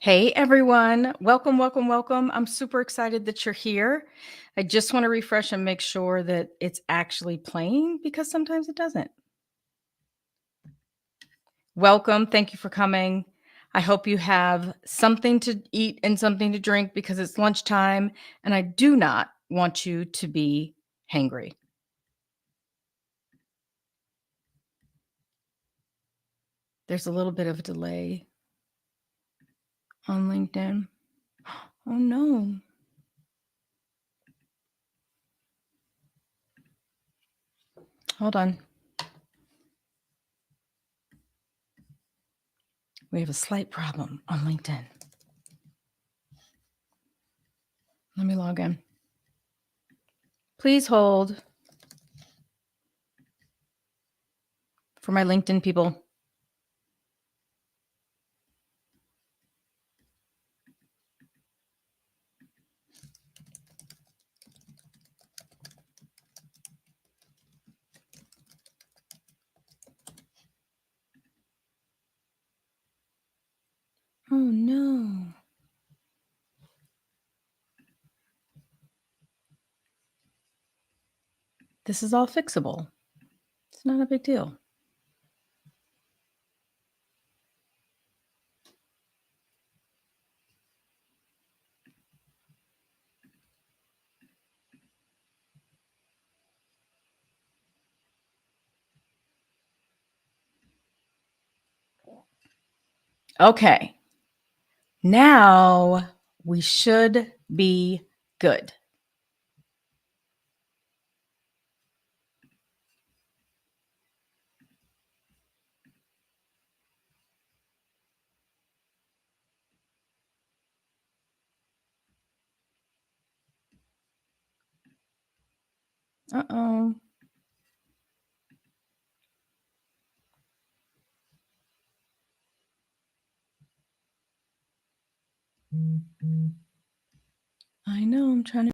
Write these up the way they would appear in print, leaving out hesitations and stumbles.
Hey everyone, welcome, welcome, welcome. I'm super excited that you're here. I just want to refresh and make sure that it's actually playing because sometimes it doesn't. Welcome. Thank you for coming. I hope you have something to eat and something to drink because it's lunchtime and I do not want you to be hangry. There's a little bit of a delay on LinkedIn. Oh no. Hold on. We have a slight problem on LinkedIn. Let me log in. Please hold for my LinkedIn people. Oh no. This is all fixable. It's not a big deal. Okay. Now we should be good. Uh-oh. I know, I'm trying to.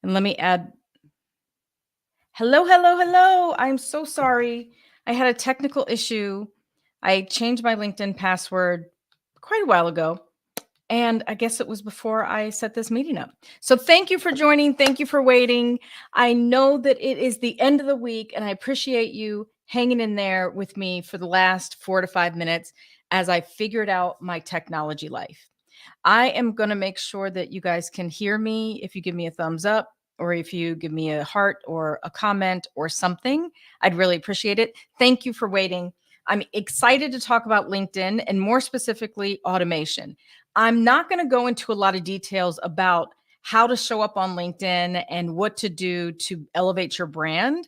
And let me add. Hello, hello, hello. I'm so sorry. I had a technical issue. I changed my LinkedIn password quite a while ago. And I guess it was before I set this meeting up. So thank you for joining. Thank you for waiting. I know that it is the end of the week, and I appreciate you hanging in there with me for the last 4 to 5 minutes as I figured out my technology life. I am going to make sure that you guys can hear me if you give me a thumbs up. or if you give me a heart or a comment or something, I'd really appreciate it. Thank you for waiting. I'm excited to talk about LinkedIn and more specifically automation. I'm not going to go into a lot of details about how to show up on LinkedIn and what to do to elevate your brand.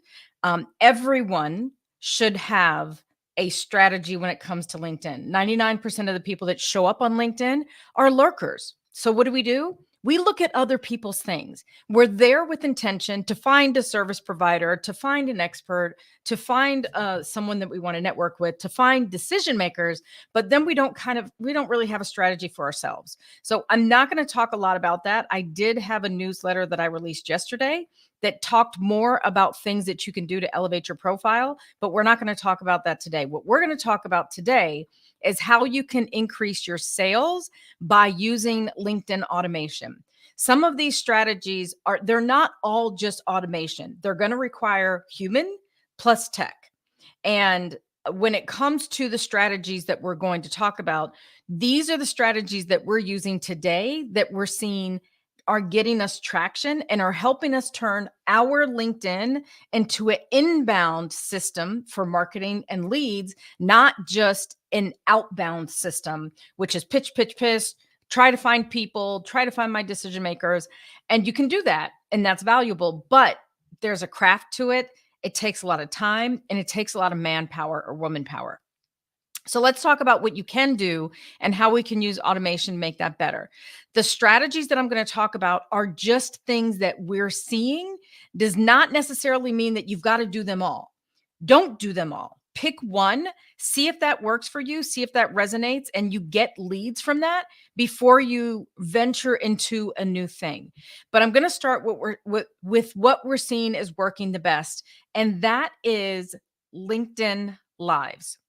Everyone should have a strategy when it comes to LinkedIn. 99% of the people that show up on LinkedIn are lurkers. So what do? We look at other people's things. We're there with intention to find a service provider, to find an expert, to find someone that we want to network with, to find decision makers. But then we don't really have a strategy for ourselves. So I'm not going to talk a lot about that. I did have a newsletter that I released yesterday that talked more about things that you can do to elevate your profile, but we're not going to talk about that today. What we're going to talk about today is how you can increase your sales by using LinkedIn automation. Some of these strategies they're not all just automation. They're going to require human plus tech. And when it comes to the strategies that we're going to talk about, these are the strategies that we're using today that we're seeing are getting us traction and are helping us turn our LinkedIn into an inbound system for marketing and leads, not just an outbound system, which is pitch, pitch, pitch, try to find people, try to find my decision makers. And you can do that, and that's valuable, but there's a craft to it. It takes a lot of time and it takes a lot of manpower or woman power. So let's talk about what you can do and how we can use automation to make that better. The strategies that I'm going to talk about are just things that we're seeing. Does not necessarily mean that you've got to do them all. Don't do them all. Pick one, see if that works for you, see if that resonates, and you get leads from that before you venture into a new thing. But I'm going to start with what we're seeing is working the best, and that is LinkedIn Lives.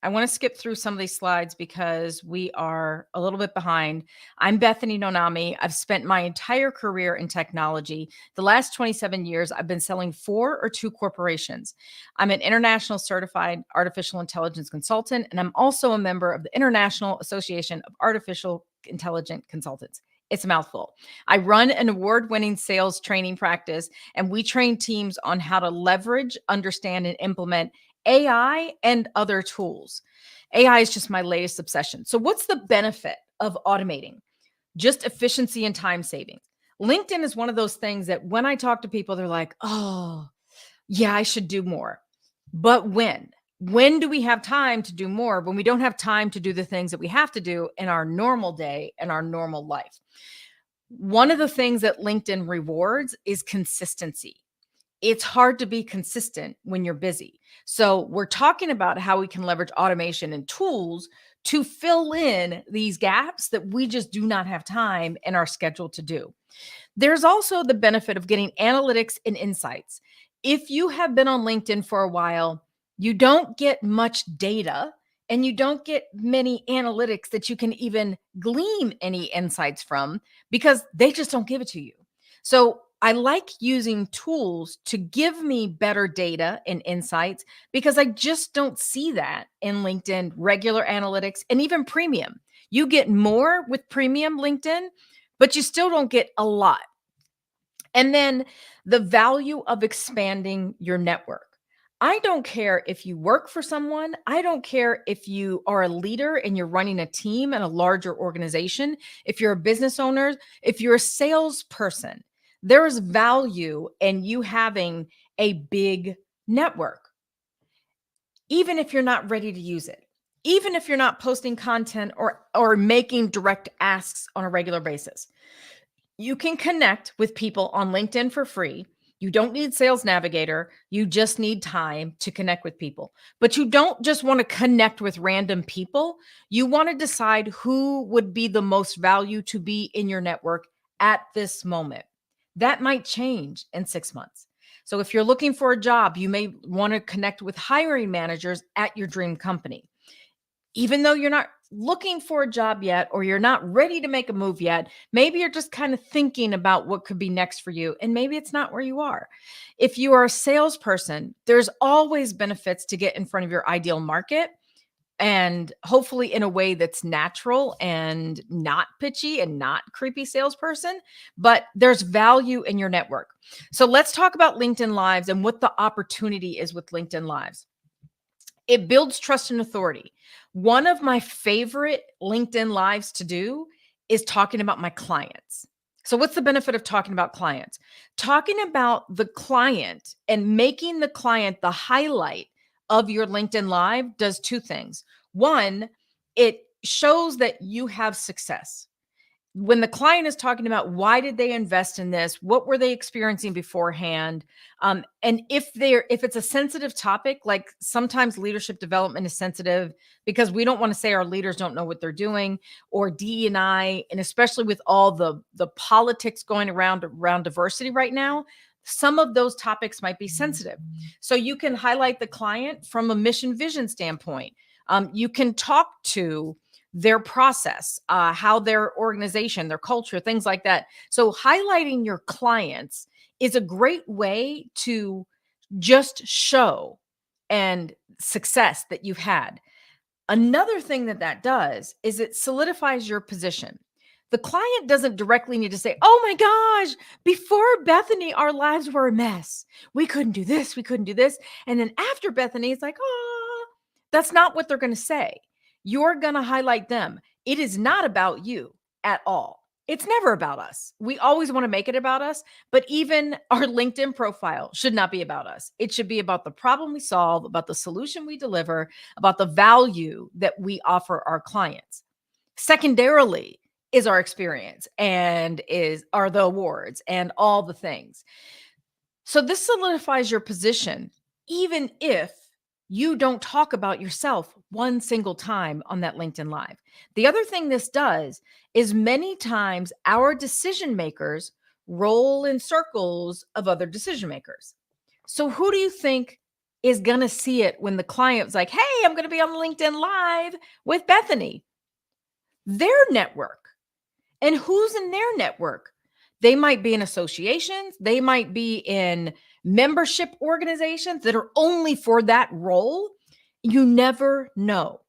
I want to skip through some of these slides because we are a little bit behind. I'm Bethany Nonami. I've spent my entire career in technology. The last 27 years, I've been selling for or to corporations. I'm an international certified artificial intelligence consultant, and I'm also a member of the International Association of Artificial Intelligent Consultants. It's a mouthful. I run an award-winning sales training practice, and we train teams on how to leverage, understand, and implement AI and other tools. AI is just my latest obsession. So what's the benefit of automating? Just efficiency and time saving. LinkedIn is one of those things that when I talk to people, they're like, oh, yeah, I should do more. But when? When do we have time to do more when we don't have time to do the things that we have to do in our normal day and our normal life? One of the things that LinkedIn rewards is consistency. It's hard to be consistent when you're busy. So we're talking about how we can leverage automation and tools to fill in these gaps that we just do not have time in our schedule to do. There's also the benefit of getting analytics and insights. If you have been on LinkedIn for a while, you don't get much data and you don't get many analytics that you can even glean any insights from because they just don't give it to you. So I like using tools to give me better data and insights because I just don't see that in LinkedIn, regular analytics, and even premium. You get more with premium LinkedIn, but you still don't get a lot. And then the value of expanding your network. I don't care if you work for someone. I don't care if you are a leader and you're running a team in a larger organization. If you're a business owner, if you're a salesperson, there is value in you having a big network, even if you're not ready to use it, even if you're not posting content or making direct asks on a regular basis. You can connect with people on LinkedIn for free. You don't need Sales Navigator. You just need time to connect with people. But you don't just want to connect with random people. You want to decide who would be the most value to be in your network at this moment. That might change in 6 months. So if you're looking for a job, you may want to connect with hiring managers at your dream company. Even though you're not looking for a job yet, or you're not ready to make a move yet, maybe you're just kind of thinking about what could be next for you. And maybe it's not where you are. If you are a salesperson, there's always benefits to get in front of your ideal market. and hopefully in a way that's natural and not pitchy and not creepy salesperson, but there's value in your network. So let's talk about LinkedIn Lives and what the opportunity is with LinkedIn Lives. It builds trust and authority. One of my favorite LinkedIn Lives to do is talking about my clients. So, what's the benefit of talking about clients? Talking about the client and making the client the highlight of your LinkedIn Live does two things. One, it shows that you have success when the client is talking about why did they invest in this, what were they experiencing beforehand, and if it's a sensitive topic, like sometimes leadership development is sensitive because we don't want to say our leaders don't know what they're doing, or DEI, and especially with all the politics going around diversity right now, some of those topics might be sensitive. So you can highlight the client from a mission vision standpoint. You can talk to their process, how their organization, their culture, things like that. So highlighting your clients is a great way to just show and success that you've had. Another thing that does is it solidifies your position. The client doesn't directly need to say, "Oh my gosh, before Bethany, our lives were a mess. We couldn't do this, we couldn't do this." And then after Bethany, it's like, "Oh," that's not what they're going to say. You're going to highlight them. It is not about you at all. It's never about us. We always want to make it about us, but even our LinkedIn profile should not be about us. It should be about the problem we solve, about the solution we deliver, about the value that we offer our clients. Secondarily is our experience and are the awards and all the things. So this solidifies your position, even if you don't talk about yourself one single time on that LinkedIn Live. The other thing this does is many times our decision makers roll in circles of other decision makers. So who do you think is going to see it when the client's like, "Hey, I'm going to be on LinkedIn Live with Bethany"? Their network. And who's in their network? They might be in associations, they might be in membership organizations that are only for that role. You never know.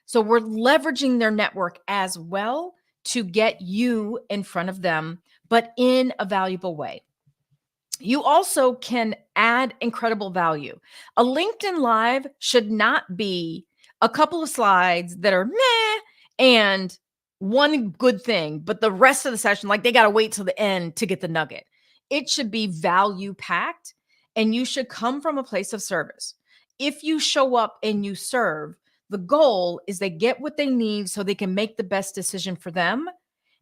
So we're leveraging their network as well to get you in front of them, but in a valuable way. You also can add incredible value. A LinkedIn Live should not be a couple of slides that are meh and one good thing, but the rest of the session, like they got to wait till the end to get the nugget. It should be value packed, and you should come from a place of service. If you show up and you serve, the goal is they get what they need so they can make the best decision for them,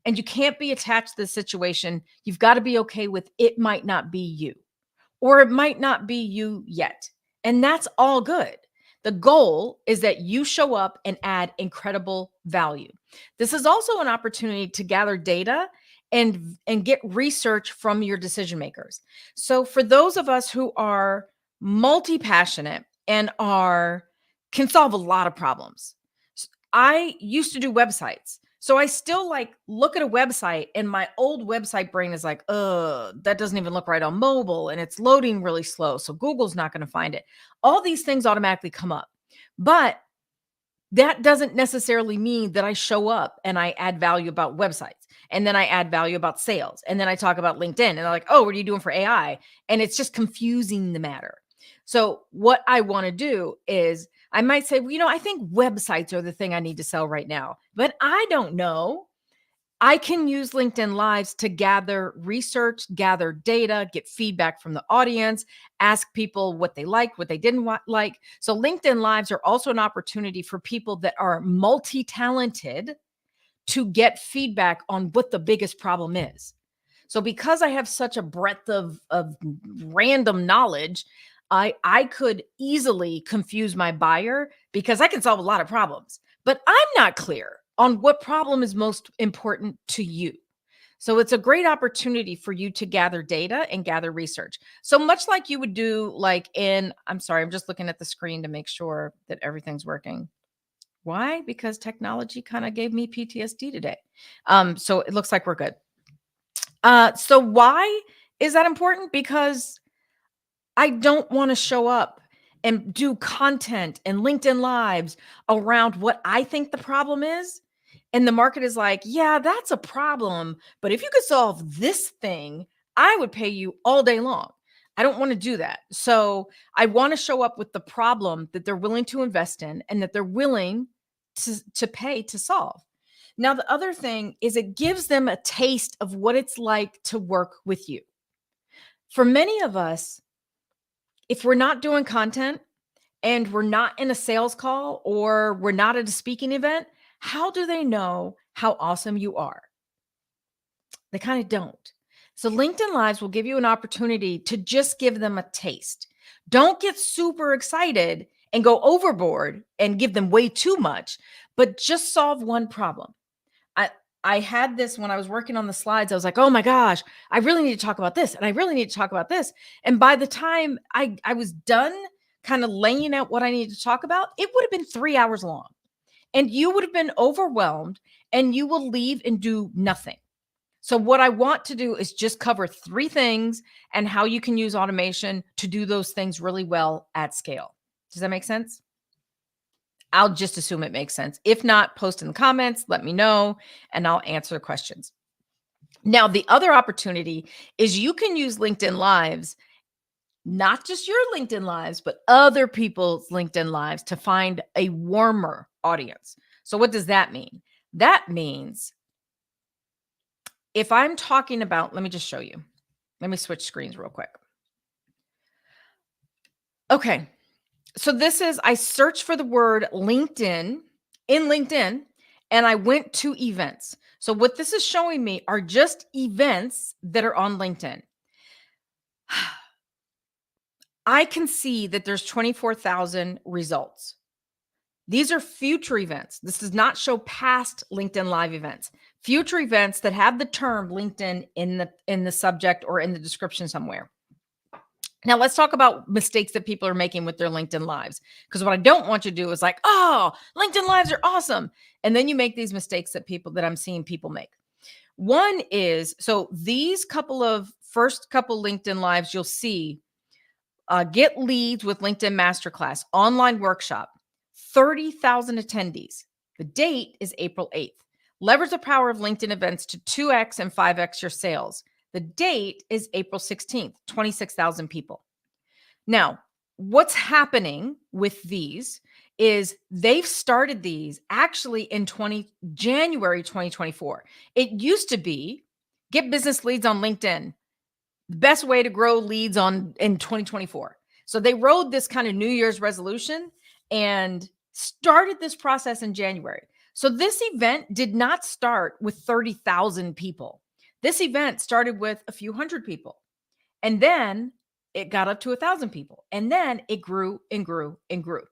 and you can't be attached to the situation. You've got to be okay with it might not be you, or it might not be you yet. And that's all good. The goal is that you show up and add incredible value. This is also an opportunity to gather data and get research from your decision makers. So for those of us who are multi-passionate and are can solve a lot of problems. I used to do websites. So I still like look at a website and my old website brain is like, that doesn't even look right on mobile and it's loading really slow. So Google's not going to find it. All these things automatically come up. But that doesn't necessarily mean that I show up and I add value about websites. And then I add value about sales. And then I talk about LinkedIn and they're like, "Oh, what are you doing for AI?" And it's just confusing the matter. So what I want to do is I might say, "Well, I think websites are the thing I need to sell right now, but I don't know." I can use LinkedIn Lives to gather research, gather data, get feedback from the audience, ask people what they liked, what they didn't like. So LinkedIn Lives are also an opportunity for people that are multi-talented to get feedback on what the biggest problem is. So because I have such a breadth of random knowledge, I could easily confuse my buyer because I can solve a lot of problems, but I'm not clear on what problem is most important to you. So it's a great opportunity for you to gather data and gather research. So much like you would do I'm sorry, I'm just looking at the screen to make sure that everything's working. Why? Because technology kind of gave me PTSD today. So it looks like we're good. So why is that important? Because I don't want to show up and do content and LinkedIn lives around what I think the problem is. And the market is like, yeah, that's a problem. But if you could solve this thing, I would pay you all day long. I don't want to do that. So I want to show up with the problem that they're willing to invest in and that they're willing to pay to solve. Now, the other thing is it gives them a taste of what it's like to work with you. For many of us, if we're not doing content and we're not in a sales call or we're not at a speaking event, how do they know how awesome you are? They kind of don't. So LinkedIn Lives will give you an opportunity to just give them a taste. Don't get super excited and go overboard and give them way too much, but just solve one problem. I I had this when I was working on the slides. I was like, "Oh my gosh, I really need to talk about this and I really need to talk about this." And by the time I was done kind of laying out what I needed to talk about, it would have been 3 hours long. And you would have been overwhelmed and you will leave and do nothing. So what I want to do is just cover 3 things and how you can use automation to do those things really well at scale. Does that make sense? I'll just assume it makes sense. If not, post in the comments, let me know, and I'll answer questions. Now, the other opportunity is you can use LinkedIn Lives, not just your LinkedIn Lives, but other people's LinkedIn Lives to find a warmer audience. So, what does that mean? That means if I'm talking about, let me just show you. Let me switch screens real quick. Okay. So this is, I searched for the word LinkedIn in LinkedIn and I went to events. So what this is showing me are just events that are on LinkedIn. I can see that there's 24,000 results. These are future events. This does not show past LinkedIn Live events. Future events that have the term LinkedIn in the subject or in the description somewhere. Now, let's talk about mistakes that people are making with their LinkedIn lives. Because what I don't want you to do is like, oh, LinkedIn lives are awesome. And then you make these mistakes that I'm seeing people make. One is, so these first couple LinkedIn lives, you'll see get leads with LinkedIn Masterclass, online workshop, 30,000 attendees. The date is April 8th. Leverage the power of LinkedIn events to 2x and 5x your sales. The date is April 16th, 26,000 people. Now, what's happening with these is they've started these actually in January 2024. It used to be get business leads on LinkedIn, the best way to grow leads in 2024. So they rode this kind of New Year's resolution and started this process in January. So this event did not start with 30,000 people. This event started with a few hundred people. And then it got up to 1,000 people. And then it grew and grew and grew.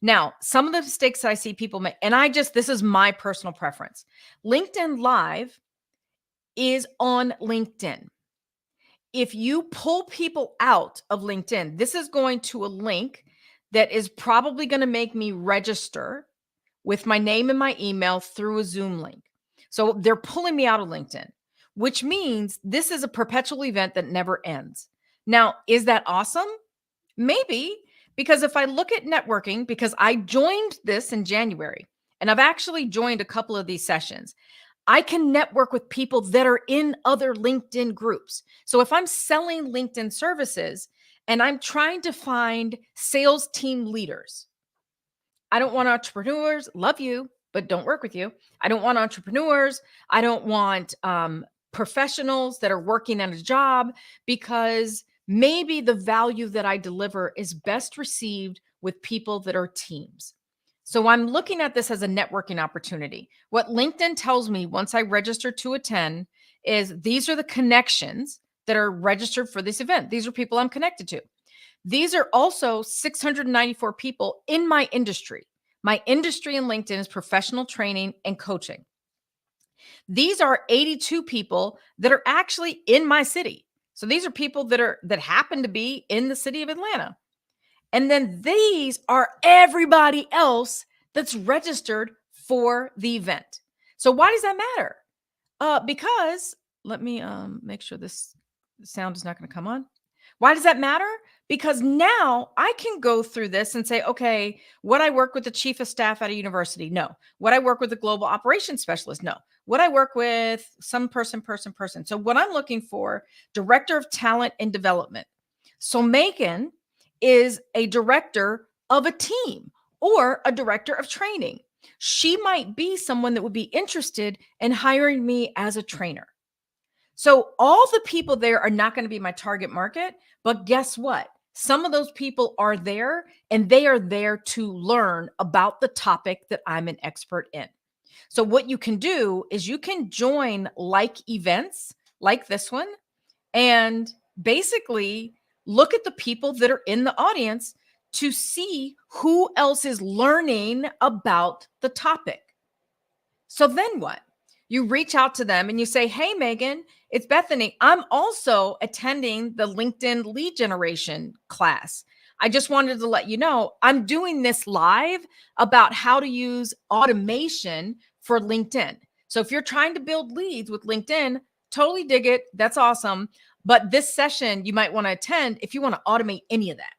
Now, some of the mistakes I see people make, and this is my personal preference. LinkedIn Live is on LinkedIn. If you pull people out of LinkedIn, this is going to a link that is probably going to make me register with my name and my email through a Zoom link. So they're pulling me out of LinkedIn, which means this is a perpetual event that never ends. Now, is that awesome? Maybe, because if I look at networking, because I joined this in January, and I've actually joined a couple of these sessions, I can network with people that are in other LinkedIn groups. So if I'm selling LinkedIn services and I'm trying to find sales team leaders, I don't want entrepreneurs, love you, but don't work with you. I don't want entrepreneurs. I don't want professionals that are working at a job, because maybe the value that I deliver is best received with people that are teams. So I'm looking at this as a networking opportunity. What LinkedIn tells me once I register to attend is these are the connections that are registered for this event. These are people I'm connected to. These are also 694 people in my industry. My industry in LinkedIn is professional training and coaching. These are 82 people that are actually in my city. So these are people that happen to be in the city of Atlanta. And then these are everybody else that's registered for the event. So why does that matter? Because let me make sure this sound is not going to come on. Why does that matter? because now I can go through this and say, okay, would I work with the chief of staff at a university? No. Would I work with a global operations specialist? No. Would I work with some person? So what I'm looking for, director of talent and development. So Megan is a director of a team or a director of training. She might be someone that would be interested in hiring me as a trainer. So all the people there are not going to be my target market, but guess what? Some of those people are there and they are there to learn about the topic that I'm an expert in. So what you can do is you can join like events like this one and basically look at the people that are in the audience to see who else is learning about the topic. So then what? You reach out to them and you say, hey, Megan, it's Bethany. I'm also attending the LinkedIn lead generation class. I just wanted to let you know I'm doing this live about how to use automation for LinkedIn. So if you're trying to build leads with LinkedIn, totally dig it. That's awesome. But this session you might want to attend if you want to automate any of that.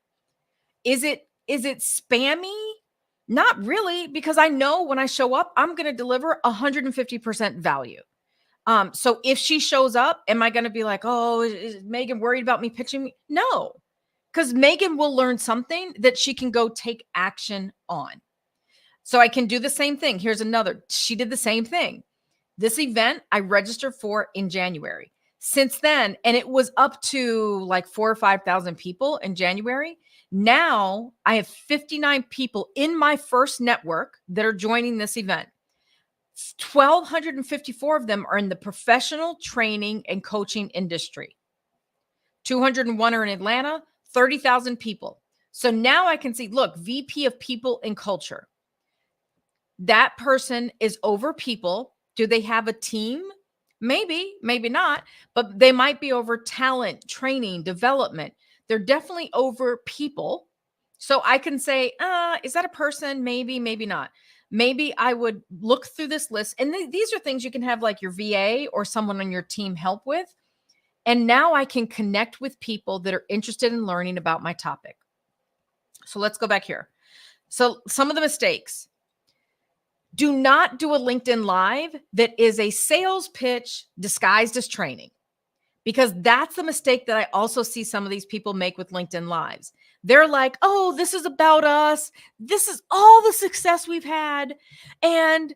Is it spammy? Not really, because I know when I show up, I'm going to deliver 150% value. So if she shows up, am I going to be like, oh, is Megan worried about me pitching me? No, because Megan will learn something that she can go take action on. So I can do the same thing. Here's another. She did the same thing. This event I registered for in January. Since then, and it was up to like 4,000 or 5,000 people in January. Now I have 59 people in my first network that are joining this event. 1,254 of them are in the professional training and coaching industry. 201 are in Atlanta, 30,000 people. So now I can see, look, VP of people and culture. That person is over people. Do they have a team? Maybe, maybe not, but they might be over talent, training, development. They're definitely over people. So I can say, is that a person? Maybe, maybe not. Maybe I would look through this list. And these are things you can have like your VA or someone on your team help with. And now I can connect with people that are interested in learning about my topic. So let's go back here. So some of the mistakes. Do not do a LinkedIn Live that is a sales pitch disguised as training, because that's the mistake that I also see some of these people make with LinkedIn Lives. They're like, oh, this is about us. This is all the success we've had. And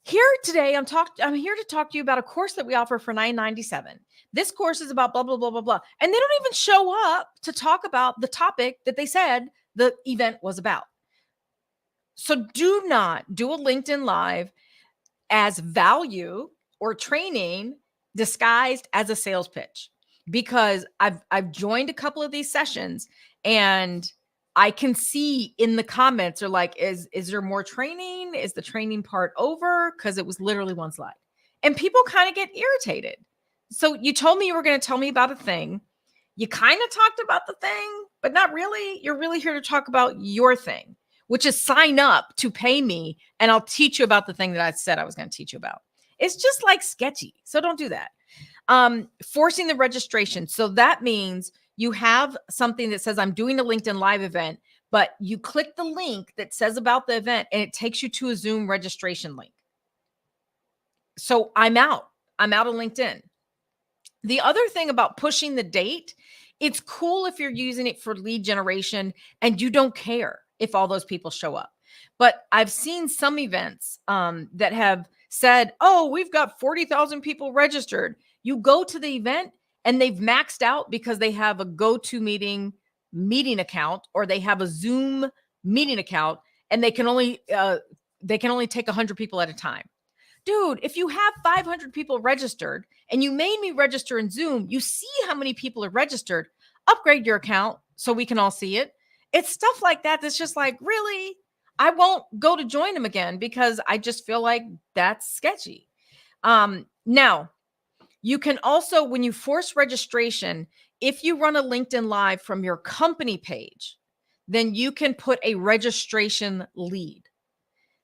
here today, I'm here to talk to you about a course that we offer for $9.97. This course is about blah, blah, blah, blah, blah. And they don't even show up to talk about the topic that they said the event was about. So do not do a LinkedIn Live as value or training disguised as a sales pitch, because I've joined a couple of these sessions and I can see in the comments are like, is there more training? Is the training part over? Because it was literally one slide. And people kind of get irritated. So you told me you were going to tell me about a thing. You kind of talked about the thing, but not really. You're really here to talk about your thing, which is sign up to pay me and I'll teach you about the thing that I said I was going to teach you about. It's just like sketchy. So don't do that. Forcing the registration. So that means you have something that says I'm doing a LinkedIn Live event, but you click the link that says about the event and it takes you to a Zoom registration link. So I'm out of LinkedIn. The other thing about pushing the date, it's cool if you're using it for lead generation and you don't care if all those people show up. But I've seen some events that have said, oh, we've got 40,000 people registered. You go to the event and they've maxed out because they have a GoToMeeting meeting account or they have a Zoom meeting account and they can only take 100 people at a time. Dude, if you have 500 people registered and you made me register in Zoom, you see how many people are registered, upgrade your account so we can all see it. It's stuff like that that's just like, really? I won't go to join them again because I just feel like that's sketchy. Now, you can also, when you force registration, if you run a LinkedIn Live from your company page, then you can put a registration lead.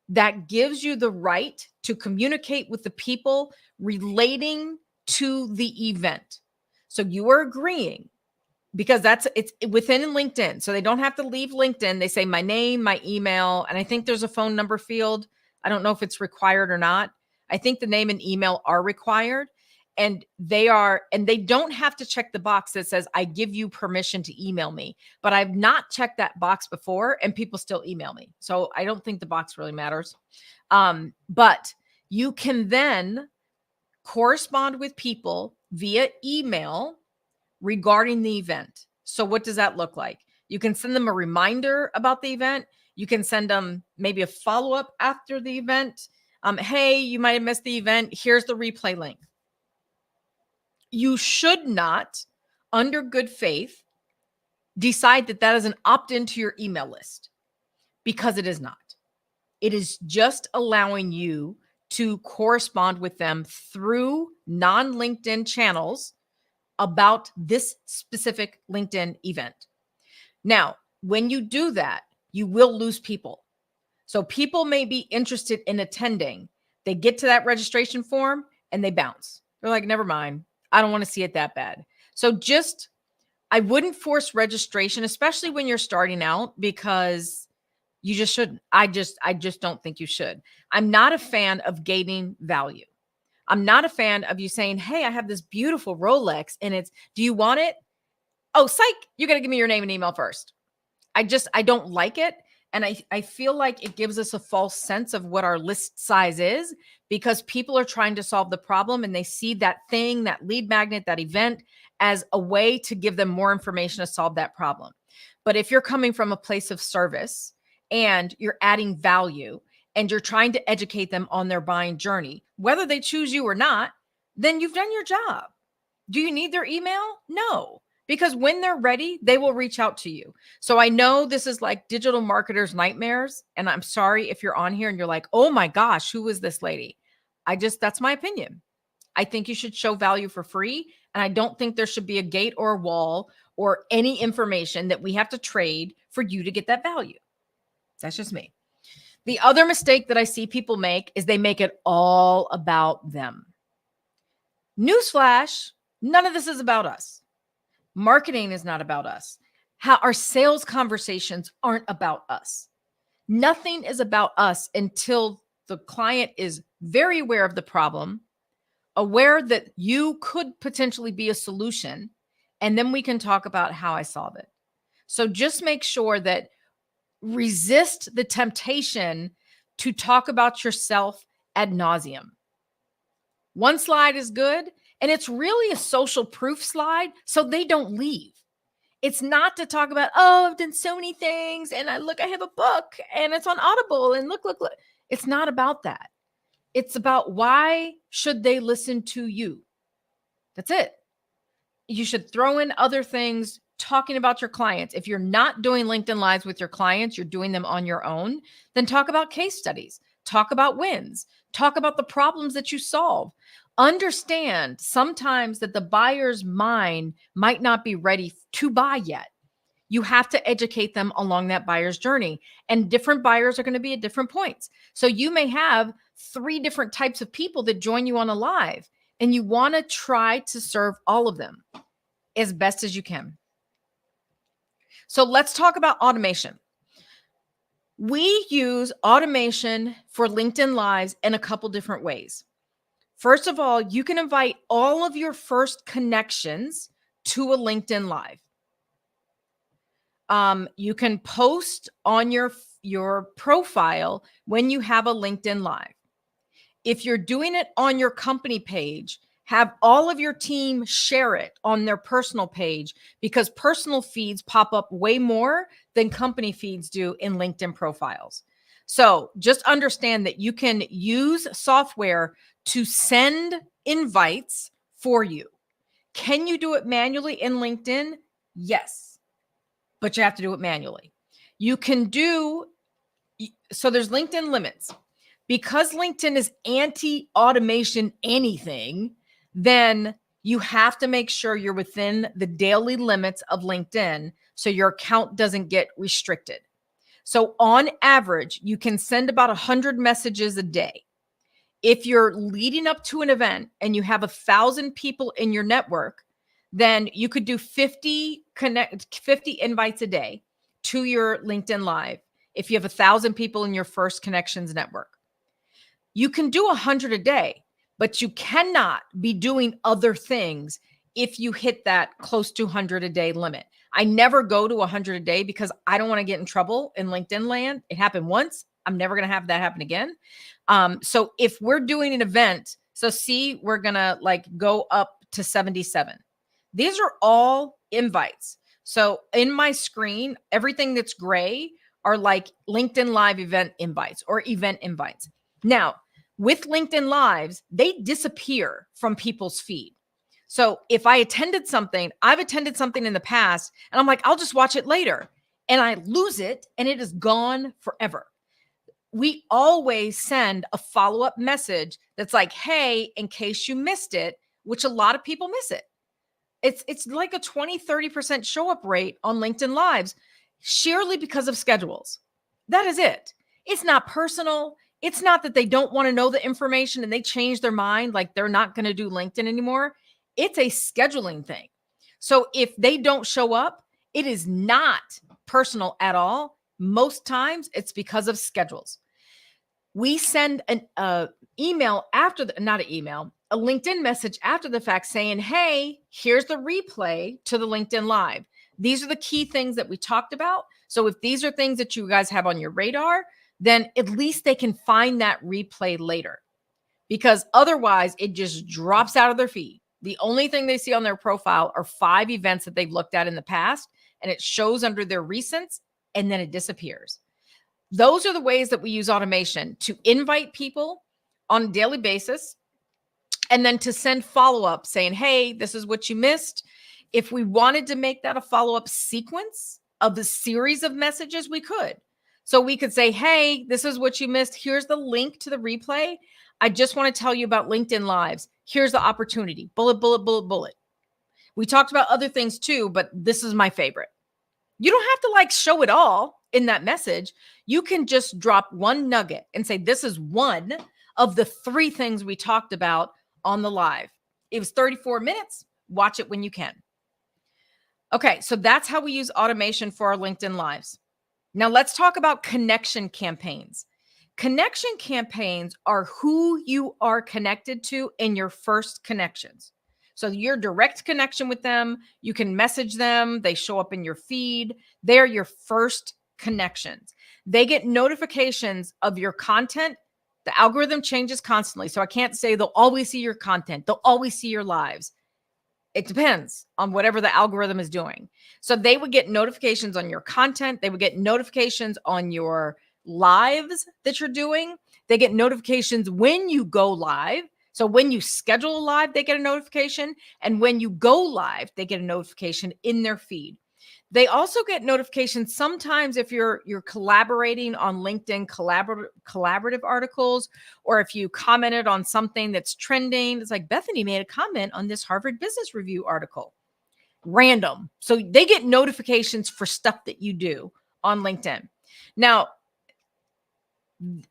That gives you the right to communicate with the people relating to the event. So you are agreeing because it's within LinkedIn. So they don't have to leave LinkedIn. They say my name, my email, and I think there's a phone number field. I don't know if it's required or not. I think the name and email are required, and they don't have to check the box that says I give you permission to email me. But I've not checked that box before and people still email me. So I don't think the box really matters. But you can then correspond with people via email regarding the event. So what does that look like? You can send them a reminder about the event. You can send them maybe a follow-up after the event. Hey, you might have missed the event. Here's the replay link. You should not, under good faith, decide that that is an opt-in to your email list, because it is not. It is just allowing you to correspond with them through non-LinkedIn channels about this specific LinkedIn event. Now, when you do that, you will lose people. So people may be interested in attending. They get to that registration form and they bounce. They're like, never mind. I don't want to see it that bad. So I wouldn't force registration, especially when you're starting out, because you just shouldn't. I just don't think you should. I'm not a fan of gating value. I'm not a fan of you saying, hey, I have this beautiful Rolex and do you want it? Oh, psych, you got to give me your name and email first. I don't like it. And I feel like it gives us a false sense of what our list size is, because people are trying to solve the problem and they see that thing, that lead magnet, that event as a way to give them more information to solve that problem. But if you're coming from a place of service and you're adding value and you're trying to educate them on their buying journey, whether they choose you or not, then you've done your job. Do you need their email? No, because when they're ready, they will reach out to you. So I know this is like digital marketers' nightmares. And I'm sorry if you're on here and you're like, oh my gosh, who is this lady? That's my opinion. I think you should show value for free. And I don't think there should be a gate or a wall or any information that we have to trade for you to get that value. That's just me. The other mistake that I see people make is they make it all about them. Newsflash, none of this is about us. Marketing is not about us. How our sales conversations aren't about us. Nothing is about us until the client is very aware of the problem, aware that you could potentially be a solution, and then we can talk about how I solve it. So just make sure that resist the temptation to talk about yourself ad nauseum. One slide is good, and it's really a social proof slide, so they don't leave. It's not to talk about, oh, I've done so many things, and I have a book, and it's on Audible, and look. It's not about that. It's about why should they listen to you? That's it. You should throw in other things, talking about your clients. If you're not doing LinkedIn Lives with your clients, you're doing them on your own, then talk about case studies, talk about wins, talk about the problems that you solve. Understand sometimes that the buyer's mind might not be ready to buy yet. You have to educate them along that buyer's journey, and different buyers are going to be at different points. So you may have 3 different types of people that join you on a live, and you want to try to serve all of them as best as you can. So let's talk about automation. We use automation for LinkedIn Lives in a couple different ways. First of all, you can invite all of your first connections to a LinkedIn Live. You can post on your profile when you have a LinkedIn Live. If you're doing it on your company page, have all of your team share it on their personal page, because personal feeds pop up way more than company feeds do in LinkedIn profiles. So just understand that you can use software to send invites for you. Can you do it manually in LinkedIn? Yes, but you have to do it manually. So there's LinkedIn limits. Because LinkedIn is anti-automation anything, then you have to make sure you're within the daily limits of LinkedIn so your account doesn't get restricted. So on average, you can send about 100 messages a day. If you're leading up to an event and you have 1,000 people in your network, then you could do 50 invites a day to your LinkedIn Live if you have 1,000 people in your first connections network. You can do 100 a day, but you cannot be doing other things if you hit that close to 100 a day limit. I never go to 100 a day because I don't want to get in trouble in LinkedIn land. It happened once. I'm never going to have that happen again. So if we're doing an event, so see, we're going to like go up to 77. These are all invites. So in my screen, everything that's gray are like LinkedIn Live event invites or event invites. Now, with LinkedIn Lives, they disappear from people's feed. So if I attended something, I've attended something in the past, and I'm like, I'll just watch it later. And I lose it, and it is gone forever. We always send a follow-up message that's like, hey, in case you missed it, which a lot of people miss it. It's like a 20-30% show up rate on LinkedIn Lives, sheerly because of schedules. That is it. It's not personal. It's not that they don't want to know the information and they change their mind, like they're not going to do LinkedIn anymore. It's a scheduling thing. So if they don't show up, it is not personal at all. Most times it's because of schedules. We send an email after the, not an email, a LinkedIn message after the fact saying, hey, here's the replay to the LinkedIn Live. These are the key things that we talked about. So if these are things that you guys have on your radar, then at least they can find that replay later, because otherwise it just drops out of their feed. The only thing they see on their profile are 5 events that they've looked at in the past, and it shows under their recents, and then it disappears. Those are the ways that we use automation to invite people on a daily basis, and then to send follow-up saying, hey, this is what you missed. If we wanted to make that a follow-up sequence of the series of messages, we could. So we could say, hey, this is what you missed. Here's the link to the replay. I just want to tell you about LinkedIn Lives. Here's the opportunity. Bullet, bullet, bullet, bullet. We talked about other things too, but this is my favorite. You don't have to like show it all in that message. You can just drop one nugget and say, this is one of the 3 things we talked about on the live. It was 34 minutes. Watch it when you can. Okay, so that's how we use automation for our LinkedIn Lives. Now let's talk about connection campaigns. Connection campaigns are who you are connected to in your first connections. So your direct connection with them, you can message them, they show up in your feed. They're your first connections. They get notifications of your content. The algorithm changes constantly. So I can't say they'll always see your content. They'll always see your lives. It depends on whatever the algorithm is doing. So they would get notifications on your content. They would get notifications on your lives that you're doing. They get notifications when you go live. So when you schedule a live, they get a notification. And when you go live, they get a notification in their feed. They also get notifications sometimes if you're collaborating on LinkedIn collaborative articles, or if you commented on something that's trending. It's like Bethany made a comment on this Harvard Business Review article. Random. So they get notifications for stuff that you do on LinkedIn. Now,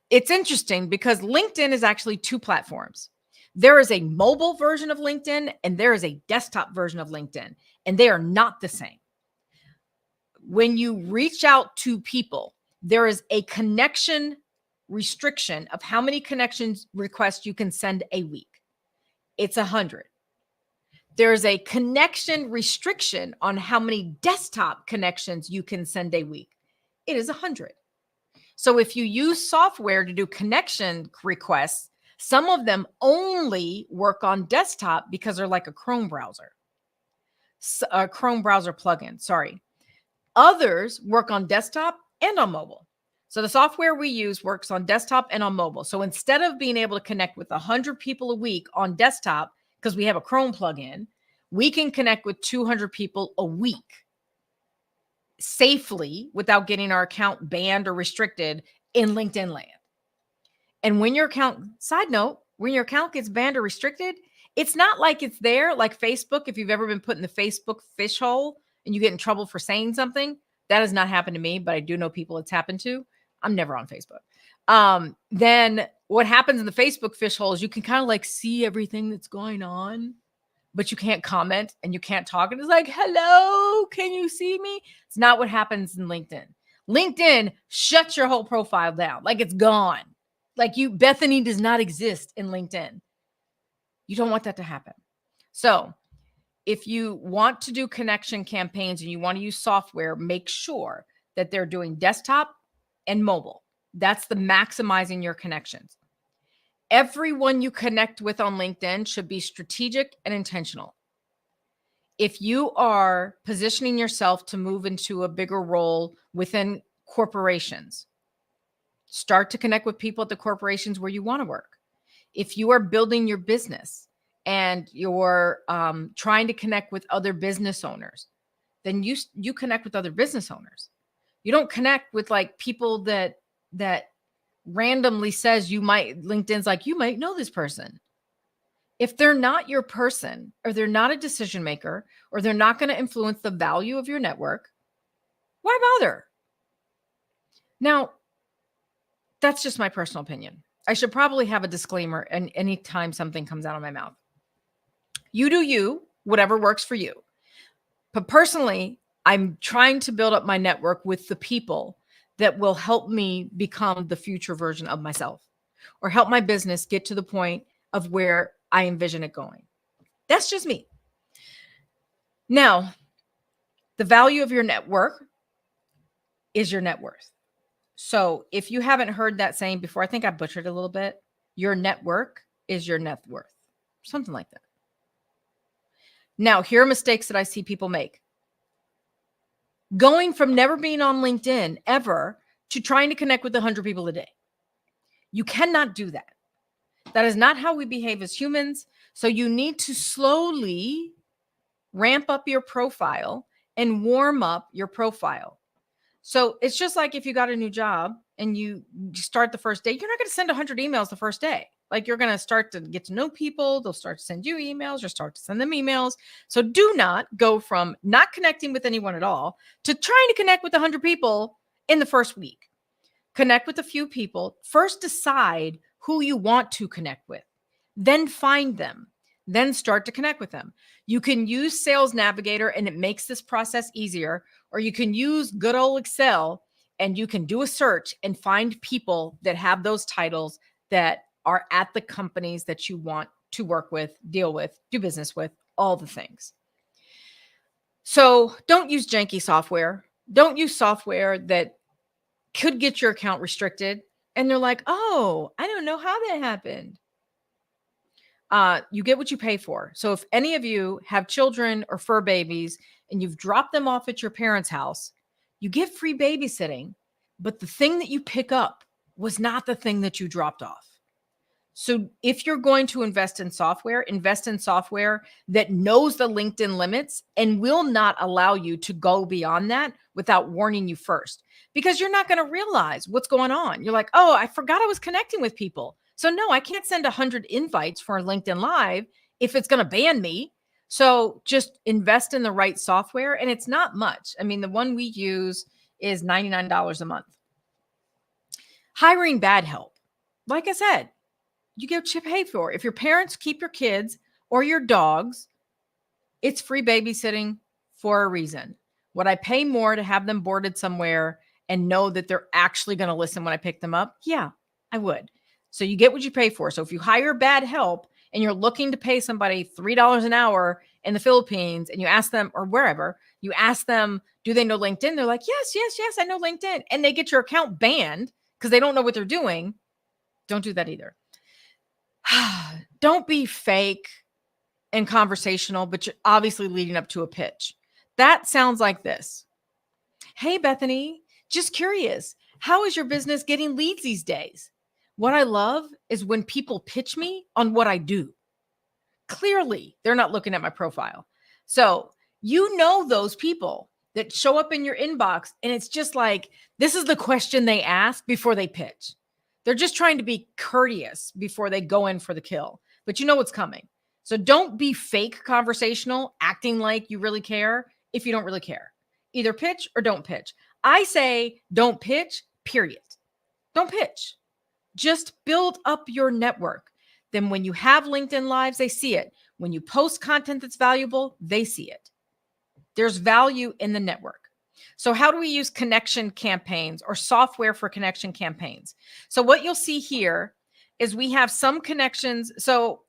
it's interesting because LinkedIn is actually 2 platforms. There is a mobile version of LinkedIn and there is a desktop version of LinkedIn, and they are not the same. When you reach out to people, there is a connection restriction of how many connections requests you can send a week. It's 100. There's a connection restriction on how many desktop connections you can send a week. It is 100. So if you use software to do connection requests, some of them only work on desktop because they're like a Chrome browser plugin, sorry. Others work on desktop and on mobile. So the software we use works on desktop and on mobile. So instead of being able to connect with 100 people a week on desktop, because we have a Chrome plugin, we can connect with 200 people a week safely without getting our account banned or restricted in LinkedIn land. And when your account, side note, when your account gets banned or restricted, it's not like it's there like Facebook. If you've ever been put in the Facebook fish hole and you get in trouble for saying something, that has not happened to me, but I do know people it's happened to. I'm never on Facebook. Then what happens in the Facebook fish hole is you can kind of like see everything that's going on, but you can't comment and you can't talk. And it's like, hello, can you see me? It's not what happens in LinkedIn. LinkedIn shuts your whole profile down. Like it's gone. Like Bethany does not exist in LinkedIn. You don't want that to happen. So if you want to do connection campaigns and you want to use software, make sure that they're doing desktop and mobile. That's the maximizing your connections. Everyone you connect with on LinkedIn should be strategic and intentional. If you are positioning yourself to move into a bigger role within corporations, start to connect with people at the corporations where you want to work. If you are building your business and you're trying to connect with other business owners, then you connect with other business owners. You don't connect with like people that randomly says LinkedIn's like, you might know this person. If they're not your person, or they're not a decision maker, or they're not going to influence the value of your network, why bother? Now, that's just my personal opinion. I should probably have a disclaimer anytime something comes out of my mouth. You do you, whatever works for you. But personally, I'm trying to build up my network with the people that will help me become the future version of myself, or help my business get to the point of where I envision it going. That's just me. Now, the value of your network is your net worth. So if you haven't heard that saying before, I think I butchered a little bit. Your network is your net worth, something like that. Now, here are mistakes that I see people make. Going from never being on LinkedIn ever to trying to connect with 100 people a day. You cannot do that. That is not how we behave as humans. So you need to slowly ramp up your profile and warm up your profile. So it's just like if you got a new job and you start the first day, you're not going to send 100 emails the first day. Like you're going to start to get to know people. They'll start to send you emails or start to send them emails. So do not go from not connecting with anyone at all to trying to connect with 100 people in the first week. Connect with a few people. First, decide who you want to connect with. Then find them. Then start to connect with them. You can use Sales Navigator and it makes this process easier, or you can use good old Excel and you can do a search and find people that have those titles that are at the companies that you want to work with, deal with, do business with, all the things. So don't use janky software. Don't use software that could get your account restricted. And they're like, oh, I don't know how that happened. You get what you pay for. So if any of you have children or fur babies and you've dropped them off at your parents' house, you get free babysitting, but the thing that you pick up was not the thing that you dropped off. So if you're going to invest in software that knows the LinkedIn limits and will not allow you to go beyond that without warning you first, because you're not going to realize what's going on. You're like, oh, I forgot I was connecting with people. So no, I can't send 100 invites for LinkedIn Live if it's going to ban me. So just invest in the right software. And it's not much. I mean, the one we use is $99 a month. Hiring bad help. Like I said, you get what you pay for. If your parents keep your kids or your dogs, it's free babysitting for a reason. Would I pay more to have them boarded somewhere and know that they're actually going to listen when I pick them up? Yeah, I would. So you get what you pay for. So if you hire bad help and you're looking to pay somebody $3 an hour in the Philippines and you ask them, or wherever, you ask them, do they know LinkedIn? They're like, yes, I know LinkedIn. And they get your account banned because they don't know what they're doing. Don't do that either. Don't be fake and conversational, but you're obviously leading up to a pitch. That sounds like this. Hey, Bethany, just curious. How is your business getting leads these days? What I love is when people pitch me on what I do. Clearly, they're not looking at my profile. So you know those people that show up in your inbox and it's just like, this is the question they ask before they pitch. They're just trying to be courteous before they go in for the kill, but you know what's coming. So don't be fake conversational, acting like you really care if you don't really care. Either pitch or don't pitch. I say don't pitch, period. Don't pitch. Just build up your network. Then when you have LinkedIn Lives, they see it. When you post content that's valuable, they see it. There's value in the network. So how do we use connection campaigns or software for connection campaigns? So what you'll see here is we have some connections. So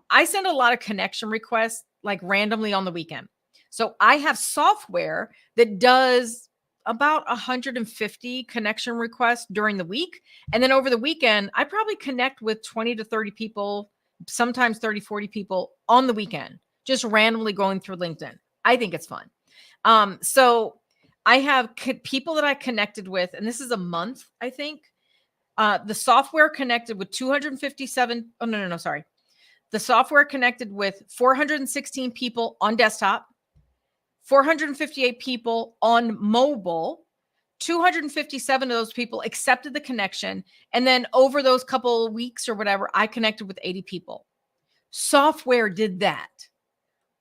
I send a lot of connection requests like randomly on the weekend. So I have software that does about 150 connection requests during the week. And then over the weekend, I probably connect with 20 to 30 people, sometimes 30, 40 people on the weekend, just randomly going through LinkedIn. I think it's fun. So I have people that I connected with, and this is a month, I think. The software connected with 257. Oh, no, sorry. The software connected with 416 people on desktop, 458 people on mobile, 257 of those people accepted the connection. And then over those couple of weeks or whatever, I connected with 80 people. Software did that.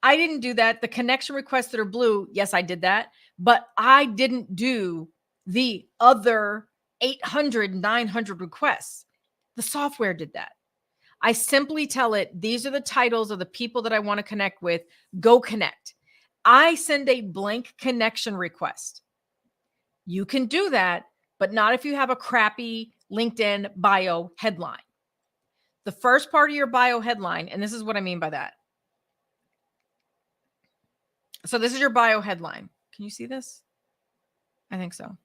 I didn't do that. The connection requests that are blue, yes, I did that. But I didn't do the other 800, 900 requests. The software did that. I simply tell it, these are the titles of the people that I want to connect with. Go connect. I send a blank connection request. You can do that, but not if you have a crappy LinkedIn bio headline. The first part of your bio headline, and this is what I mean by that. So this is your bio headline. Can you see this? I think so.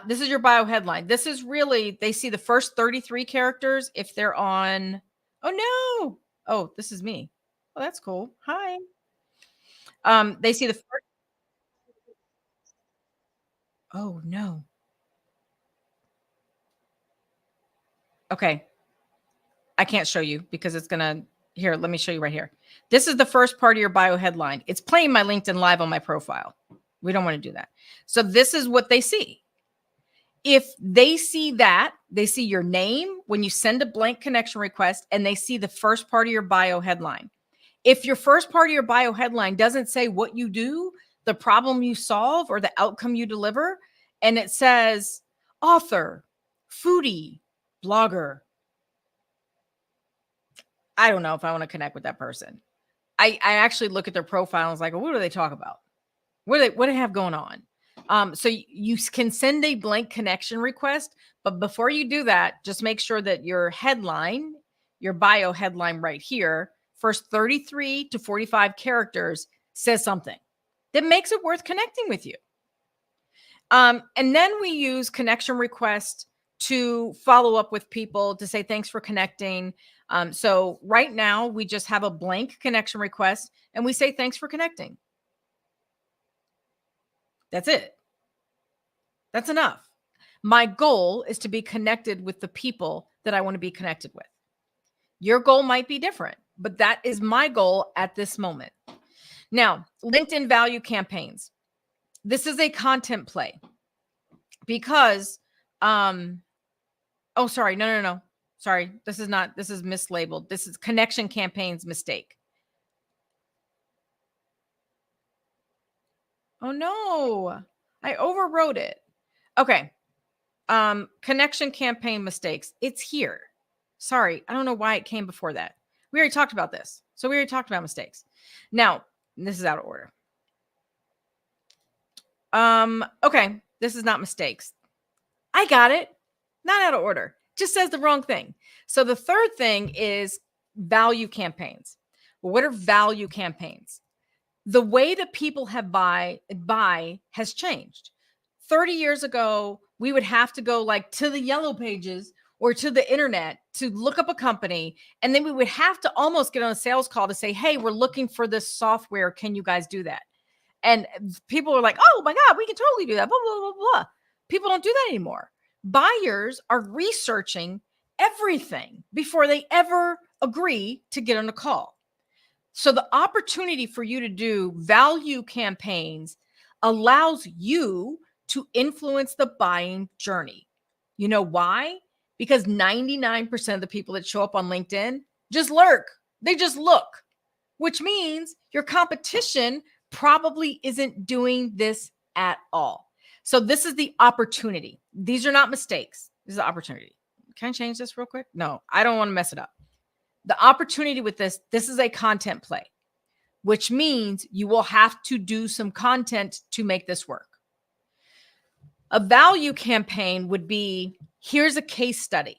This is your bio headline. This is really, they see the first 33 characters if they're on, oh no. Oh, this is me. Oh, that's cool. Hi. They see the first, oh no. Okay. I can't show you because it's going to, here, let me show you right here. This is the first part of your bio headline. It's playing my LinkedIn Live on my profile. We don't want to do that. So this is what they see. If they see that, they see your name when you send a blank connection request, and they see the first part of your bio headline. If your first part of your bio headline doesn't say what you do, the problem you solve, or the outcome you deliver, and it says author, foodie, blogger, I don't know if I want to connect with that person. I actually look at their profile and was like, well, what do they talk about? What do they have going on? So you can send a blank connection request, but before you do that, just make sure that your headline, your bio headline right here, first 33 to 45 characters says something that makes it worth connecting with you. And then we use connection requests to follow up with people to say, thanks for connecting. So right now we just have a blank connection request and we say, thanks for connecting. That's it. That's enough. My goal is to be connected with the people that I want to be connected with. Your goal might be different, but that is my goal at this moment. Now, LinkedIn value campaigns. This is a content play because, oh, sorry. No. Sorry. This is mislabeled. This is connection campaigns mistake. Oh no, I overwrote it. Okay. Connection campaign mistakes. It's here. Sorry. I don't know why it came before that. We already talked about this. So we already talked about mistakes. Now, this is out of order. Okay. This is not mistakes. I got it. Not out of order. Just says the wrong thing. So the third thing is value campaigns. Well, what are value campaigns? The way that people have buy has changed. 30 years ago, we would have to go like to the yellow pages or to the internet to look up a company. And then we would have to almost get on a sales call to say, hey, we're looking for this software. Can you guys do that? And people are like, oh my God, we can totally do that. Blah, blah, blah, blah. People don't do that anymore. Buyers are researching everything before they ever agree to get on a call. So the opportunity for you to do value campaigns allows you to influence the buying journey. You know why? Because 99% of the people that show up on LinkedIn just lurk. They just look, which means your competition probably isn't doing this at all. So this is the opportunity. These are not mistakes. This is the opportunity. Can I change this real quick? No, I don't want to mess it up. The opportunity with this is a content play, which means you will have to do some content to make this work. A value campaign would be, here's a case study.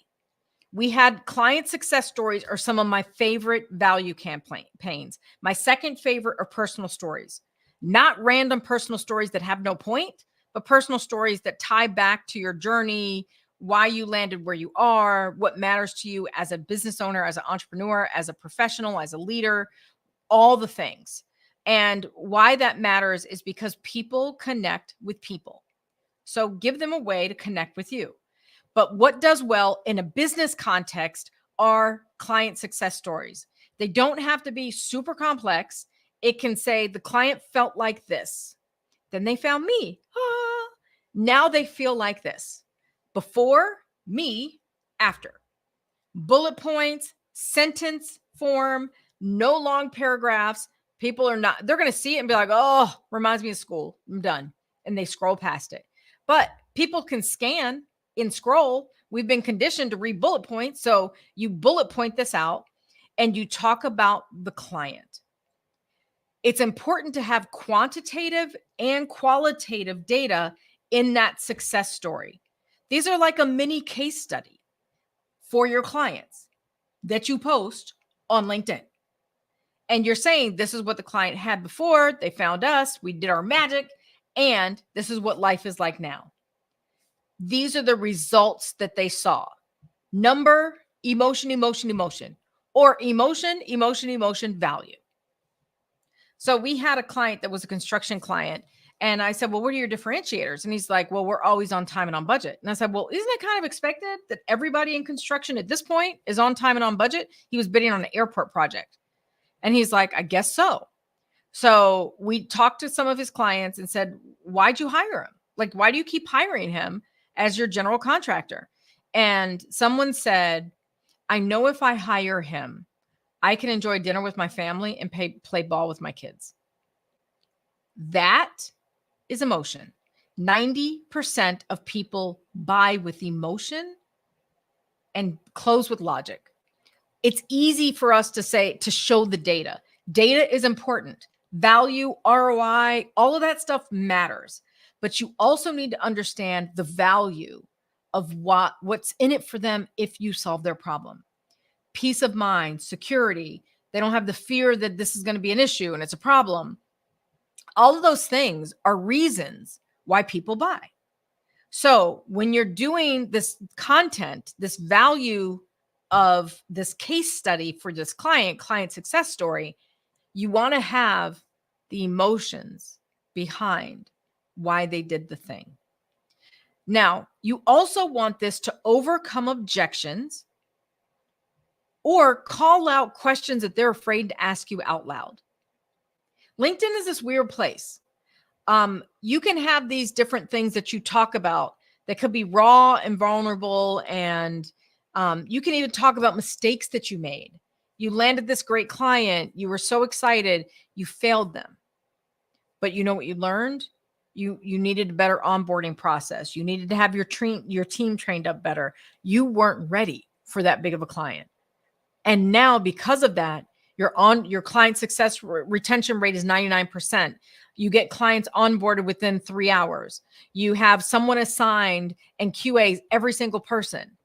We had client success stories are some of my favorite value campaigns. My second favorite are personal stories, not random personal stories that have no point, but personal stories that tie back to your journey, why you landed where you are, what matters to you as a business owner, as an entrepreneur, as a professional, as a leader, all the things. And why that matters is because people connect with people. So give them a way to connect with you. But what does well in a business context are client success stories. They don't have to be super complex. It can say the client felt like this. Then they found me. Ah. Now they feel like this. Before, me, after. Bullet points, sentence form, no long paragraphs. People are not, they're going to see it and be like, oh, reminds me of school. I'm done. And they scroll past it. But people can scan and scroll. We've been conditioned to read bullet points. So you bullet point this out and you talk about the client. It's important to have quantitative and qualitative data in that success story. These are like a mini case study for your clients that you post on LinkedIn. And you're saying, this is what the client had before. They found us. We did our magic. And this is what life is like now. These are the results that they saw. Number, emotion, emotion, emotion, or emotion, emotion, emotion, value. So we had a client that was a construction client. And I said, well, what are your differentiators? And he's like, well, we're always on time and on budget. And I said, well, isn't it kind of expected that everybody in construction at this point is on time and on budget? He was bidding on an airport project. And he's like, I guess so. So we talked to some of his clients and said, why'd you hire him? Like, why do you keep hiring him as your general contractor? And someone said, I know if I hire him, I can enjoy dinner with my family and play ball with my kids. That is emotion. 90% of people buy with emotion and close with logic. It's easy for us to say, to show the data. Data is important. Value, ROI, all of that stuff matters. But you also need to understand the value of what's in it for them if you solve their problem. Peace of mind, security. They don't have the fear that this is going to be an issue and it's a problem. All of those things are reasons why people buy. So when you're doing this content, this value of this case study for this client success story, you want to have the emotions behind why they did the thing. Now, you also want this to overcome objections or call out questions that they're afraid to ask you out loud. LinkedIn is this weird place. You can have these different things that you talk about that could be raw and vulnerable. And you can even talk about mistakes that you made. You landed this great client. You were so excited. You failed them. But you know what you learned? You needed a better onboarding process. You needed to have your team trained up better. You weren't ready for that big of a client. And now because of that, your client success retention rate is 99%. You get clients onboarded within 3 hours. You have someone assigned and QAs every single person.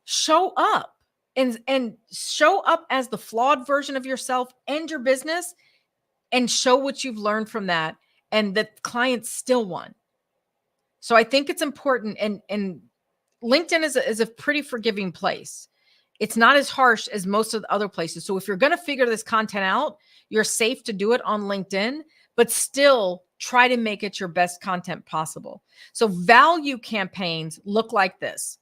Show up and show up as the flawed version of yourself and your business and show what you've learned from that and that clients still won. So I think it's important, and LinkedIn is a pretty forgiving place. It's not as harsh as most of the other places. So if you're going to figure this content out, you're safe to do it on LinkedIn, but still try to make it your best content possible. So value campaigns look like this.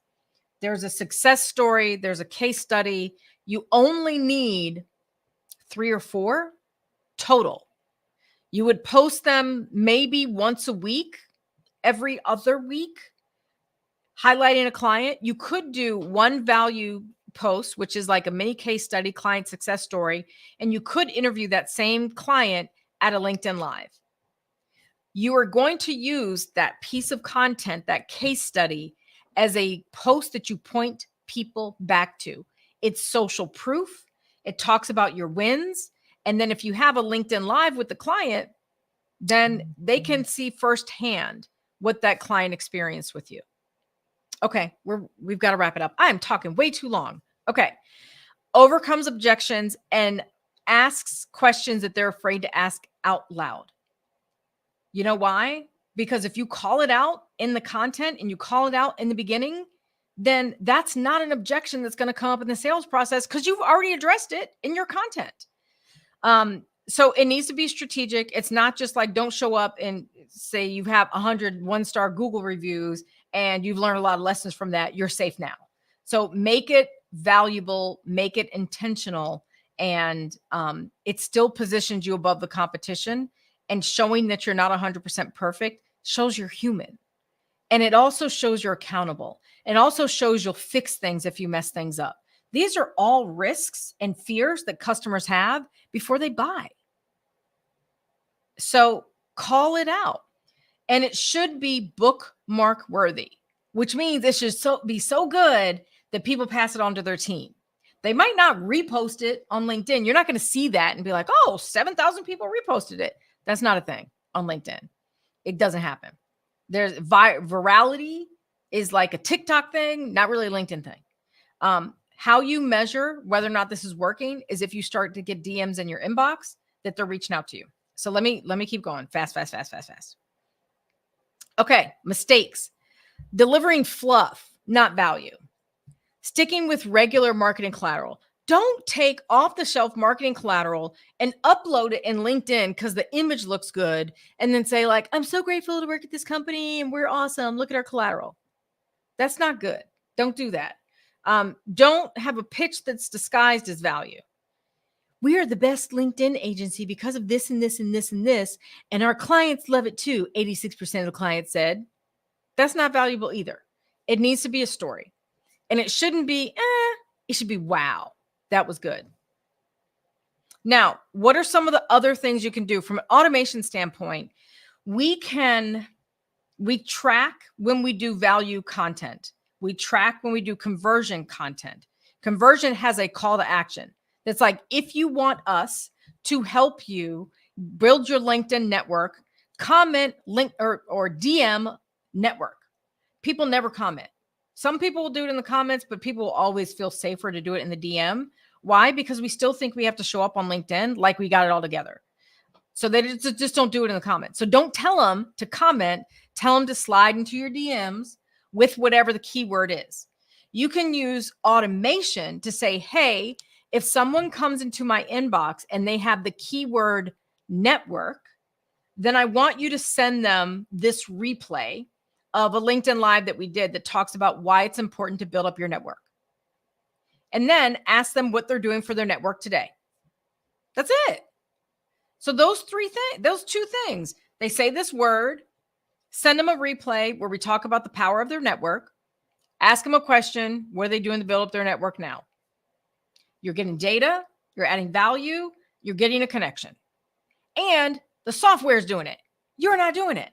There's a success story. There's a case study. You only need 3 or 4 total. You would post them maybe once a week, every other week, highlighting a client. You could do one value post, which is like a mini case study, client success story, and you could interview that same client at a LinkedIn Live. You are going to use that piece of content, that case study, as a post that you point people back to. It's social proof. It talks about your wins. And then if you have a LinkedIn Live with the client, then they can see firsthand what that client experienced with you. Okay, we've got to wrap it up. I am talking way too long. Okay. Overcomes objections and asks questions that they're afraid to ask out loud. You know why? Because if you call it out in the content and you call it out in the beginning, then that's not an objection that's going to come up in the sales process because you've already addressed it in your content. So it needs to be strategic. It's not just like, don't show up and say you have 100 one-star Google reviews and you've learned a lot of lessons from that. You're safe now. So make it valuable, make it intentional, and it still positions you above the competition. And showing that you're not 100% perfect shows you're human. And it also shows you're accountable. It also shows you'll fix things if you mess things up. These are all risks and fears that customers have before they buy. So call it out. And it should be bookmark worthy, which means it should be so good that people pass it on to their team. They might not repost it on LinkedIn. You're not going to see that and be like, oh, 7,000 people reposted it. That's not a thing on LinkedIn. It doesn't happen. There's virality is like a TikTok thing, not really a LinkedIn thing. How you measure whether or not this is working is if you start to get DMs in your inbox that they're reaching out to you. So let me keep going fast. Okay, mistakes. Delivering fluff, not value. Sticking with regular marketing collateral. Don't take off-the-shelf marketing collateral and upload it in LinkedIn because the image looks good and then say like, I'm so grateful to work at this company and we're awesome. Look at our collateral. That's not good. Don't do that. Don't have a pitch that's disguised as value. We are the best LinkedIn agency because of this and this and this and this. And our clients love it too. 86% of the clients said. That's not valuable either. It needs to be a story. And it shouldn't be, it should be, wow, that was good. Now, what are some of the other things you can do from an automation standpoint? We track when we do value content. We track when we do conversion content. Conversion has a call to action. That's like, if you want us to help you build your LinkedIn network, comment link or DM network. People never comment. Some people will do it in the comments, but people will always feel safer to do it in the DM. Why? Because we still think we have to show up on LinkedIn like we got it all together. So they just don't do it in the comments. So don't tell them to comment. Tell them to slide into your DMs with whatever the keyword is. You can use automation to say, hey, if someone comes into my inbox and they have the keyword network, then I want you to send them this replay of a LinkedIn Live that we did that talks about why it's important to build up your network. And then ask them what they're doing for their network today. That's it. So those two things, they say this word, send them a replay where we talk about the power of their network, ask them a question, what are they doing to build up their network now? You're getting data, you're adding value, you're getting a connection. And the software is doing it. You're not doing it.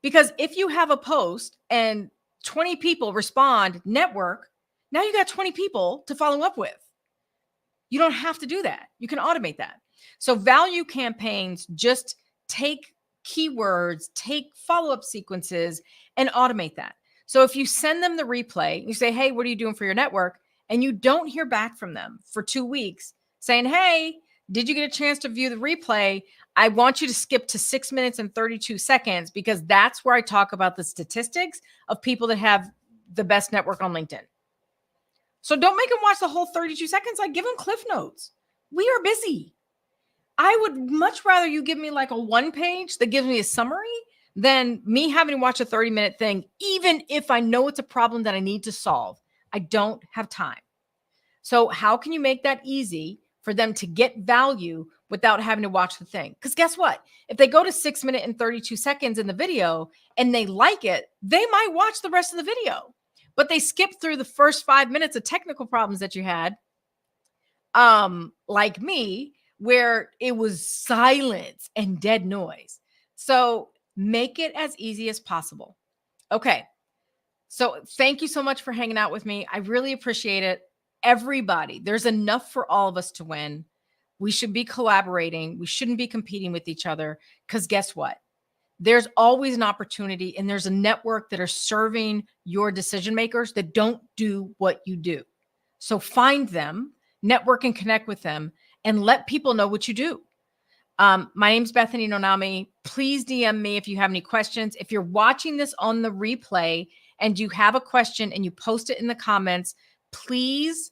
Because if you have a post and 20 people respond network, now you got 20 people to follow up with. You don't have to do that. You can automate that. So value campaigns just take keywords, take follow-up sequences, and automate that. So if you send them the replay, you say, hey, what are you doing for your network? And you don't hear back from them for 2 weeks saying, hey, did you get a chance to view the replay? I want you to skip to 6 minutes and 32 seconds because that's where I talk about the statistics of people that have the best network on LinkedIn. So don't make them watch the whole 32 seconds. Like, give them Cliff Notes. We are busy. I would much rather you give me like a 1-page that gives me a summary than me having to watch a 30-minute thing, even if I know it's a problem that I need to solve. I don't have time. So how can you make that easy for them to get value without having to watch the thing? Because guess what? If they go to 6 minutes and 32 seconds in the video and they like it, they might watch the rest of the video. But they skip through the first 5 minutes of technical problems that you had, like me, where it was silence and dead noise. So make it as easy as possible. Okay. So thank you so much for hanging out with me. I really appreciate it. Everybody, there's enough for all of us to win. We should be collaborating. We shouldn't be competing with each other, because guess what? There's always an opportunity, and there's a network that are serving your decision makers that don't do what you do. So find them, network and connect with them, and let people know what you do. My name's Bethany Nonami. Please DM me if you have any questions. If you're watching this on the replay and you have a question and you post it in the comments, please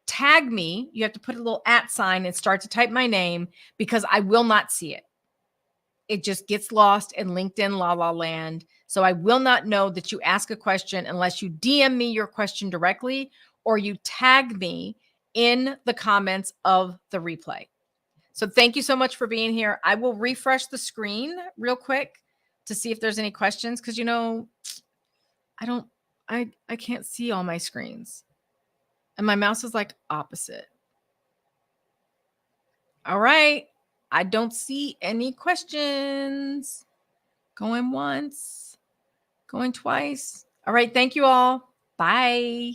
tag me. You have to put a little @ sign and start to type my name, because I will not see it. It just gets lost in LinkedIn la la land. So I will not know that you ask a question unless you DM me your question directly or you tag me in the comments of the replay. So thank you so much for being here. I will refresh the screen real quick to see if there's any questions, because I can't see all my screens. And my mouse is like opposite. All right. I don't see any questions. Going once, going twice. All right. Thank you all. Bye.